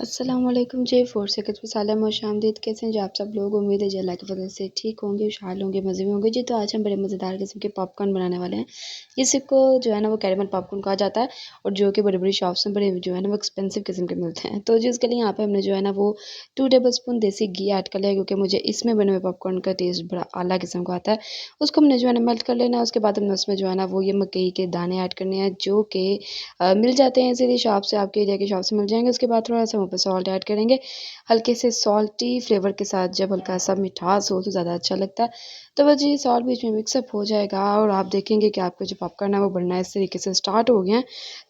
अस्सलामुअलैकुम जी, 4 सेकंड्स में साला खुशामदीद। कैसे हैं जी आप सब लोग? उम्मीद है जी अल्लाह की फज़ल से ठीक होंगे, खुशहाल होंगे, मज़े में होंगे जी। तो आज हम बड़े मज़ेदार किस्म के पॉपकॉर्न बनाने वाले हैं। इसी को जो है ना वो कैरेमल पॉपकॉर्न कहा जाता है और जो कि बड़ी-बड़ी शॉप्स में बड़े जो है ना वो एक्सपेंसिव किस्म के मिलते हैं। तो जी उसके लिए यहाँ पे हमने जो है ना वो 2 टेबलस्पून देसी घी ऐड कर लिया, क्योंकि मुझे इसमें बने हुए पॉपकॉर्न का टेस्ट बड़ा आला किस्म का आता है। उसको हमने जो है ना मेल्ट कर लेना है। उसके बाद हमने उसमें जो है ना वो ये मकई के दाने ऐड करने हैं, जो कि मिल जाते हैं इसीलिए शॉप से, आपके एरिया की शॉप से मिल जाएँगे। उसके बाद थोड़ा-सा हम ऊपर सॉल्ट ऐड करेंगे, हल्के से सॉल्टी फ्लेवर के साथ। जब हल्का सा मिठास हो तो ज़्यादा अच्छा लगता है। तो बस जी सॉल्ट बीच में मिक्सअप हो जाएगा और आप देखेंगे कि आपका जो पॉपकॉर्न है वो बनना इस तरीके से स्टार्ट हो गया है।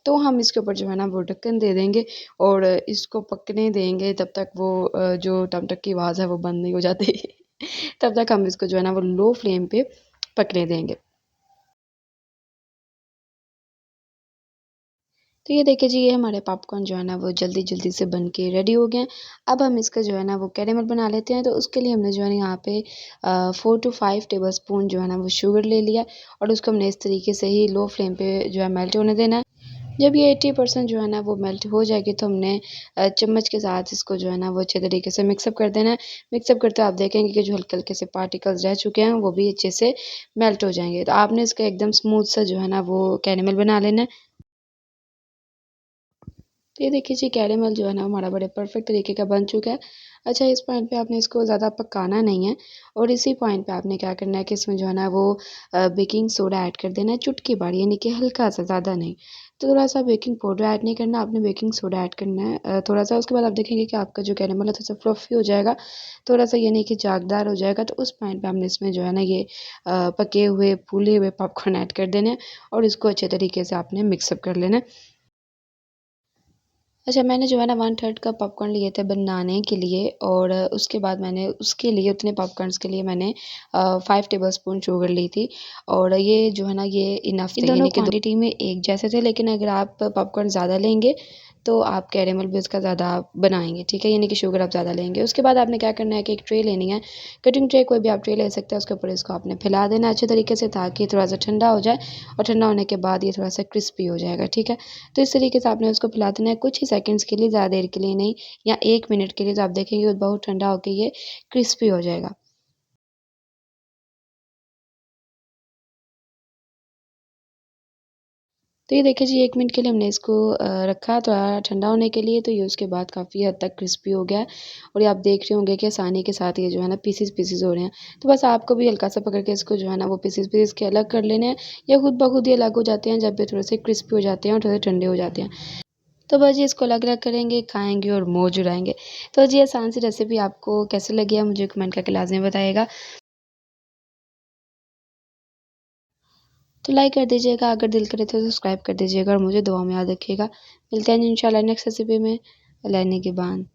तो हम इसके ऊपर जो है ना वो ढक्कन दे देंगे और इसको पकने देंगे तब तक वो जो टमटक की आवाज़ है वो बंद नहीं हो जाती। तब तक हम इसको जो है ना वो लो फ्लेम पे पकने देंगे। तो ये देखिए जी, ये हमारे पॉपकॉर्न जो है ना वो जल्दी-जल्दी से बन के रेडी हो गए हैं। अब हम इसका जो है ना वो कैरेमल बना लेते हैं। तो उसके लिए हमने जो है ना यहाँ पे 4 टू 5 टेबलस्पून जो है ना वो शुगर ले लिया और उसको हमने इस तरीके से ही लो फ्लेम पे जो है मेल्ट होने देना है। जब ये 80% जो है ना वो मेल्ट हो जाएगी तो हमने चम्मच के साथ इसको जो है ना वो अच्छे तरीके से मिक्सअप कर देना है। मिक्सअप करते आप देखेंगे कि जो हल्के-हल्के से पार्टिकल्स रह चुके हैं वो भी अच्छे से मेल्ट हो जाएँगे। तो आपने इसका एकदम स्मूथ सा जो है ना वो कैरेमल बना लेना है। तो ये देखिए जी, कैरेमल जो है ना हमारा बड़े परफेक्ट तरीके का बन चुका है। अच्छा, इस पॉइंट पे आपने इसको ज़्यादा पकाना नहीं है और इसी पॉइंट पे आपने क्या करना है कि इसमें जो है ना वो बेकिंग सोडा ऐड कर देना है, चुटकी भर, यानी कि हल्का-सा, ज़्यादा नहीं। तो थोड़ा-सा बेकिंग पाउडर ऐड नहीं करना, आपने बेकिंग सोडा ऐड करना है थोड़ा-सा। उसके बाद आप देखेंगे कि आपका जो कैरेमल है थोड़ा-सा फ्लफ़ी हो जाएगा, थोड़ा-सा यानी कि जागदार हो जाएगा। तो उस पॉइंट पे हमने इसमें जो है ना ये पके हुए, फूले हुए पॉपकॉर्न ऐड कर देने हैं और इसको अच्छे तरीके से आपने मिक्सअप कर लेना है। अच्छा, मैंने जो है ना 1/3 कप पॉपकॉर्न लिए थे बनाने के लिए और उसके बाद मैंने उसके लिए उतने पॉपकॉर्न्स के लिए मैंने 5 टेबलस्पून शुगर ली थी और ये जो है ना ये इनफ थे, दोनों यानी कि क्वांटिटी में एक जैसे थे। लेकिन अगर आप पॉपकॉर्न ज़्यादा लेंगे तो आप कैरेमल भी उसका ज़्यादा बनाएँगे, ठीक है? यानी कि शुगर आप ज़्यादा लेंगे। उसके बाद आपने क्या करना है कि एक ट्रे लेनी है, कटिंग ट्रे, कोई भी आप ट्रे ले सकते हैं। उसके ऊपर इसको आपने फैला देना है अच्छे तरीके से, ताकि थोड़ा-सा ठंडा हो जाए और ठंडा होने के बाद ये थोड़ा-सा क्रिस्पी हो जाएगा, ठीक है? तो इस तरीके से आपने उसको फैला देना है कुछ ही सेकंड्स के लिए, ज़्यादा देर के लिए नहीं, या 1 मिनट के लिए। तो आप देखेंगे वो बहुत ठंडा होके ये क्रिस्पी हो जाएगा। तो ये देखिए जी, 1 मिनट के लिए हमने इसको रखा थोड़ा ठंडा होने के लिए। तो ये उसके बाद काफ़ी हद तक क्रिस्पी हो गया है और ये आप देख रहे होंगे कि आसानी के साथ ये जो है ना पीसेस-पीसेस हो रहे हैं। तो बस आपको भी हल्का-सा पकड़ के इसको जो है ना वो पीसेस-पीसेस के अलग कर लेने हैं, या खुद ब खुद ही अलग हो जाते हैं जब ये थोड़े से क्रिस्पी हो जाते हैं और थोड़े ठंडे हो जाते हैं। तो बस जी इसको अलग-अलग करेंगे, खाएँगे और मौज उड़ाएँगे। तो जी आसान सी रेसिपी आपको कैसी लगी है मुझे कमेंट करके लाज़मी बताइएगा। तो लाइक कर दीजिएगा, अगर दिल करे तो सब्सक्राइब कर दीजिएगा और मुझे दुआ में याद रखिएगा। मिलते हैं इंशाल्लाह नेक्स्ट रेसिपी में। अल्लाह ने के बाद।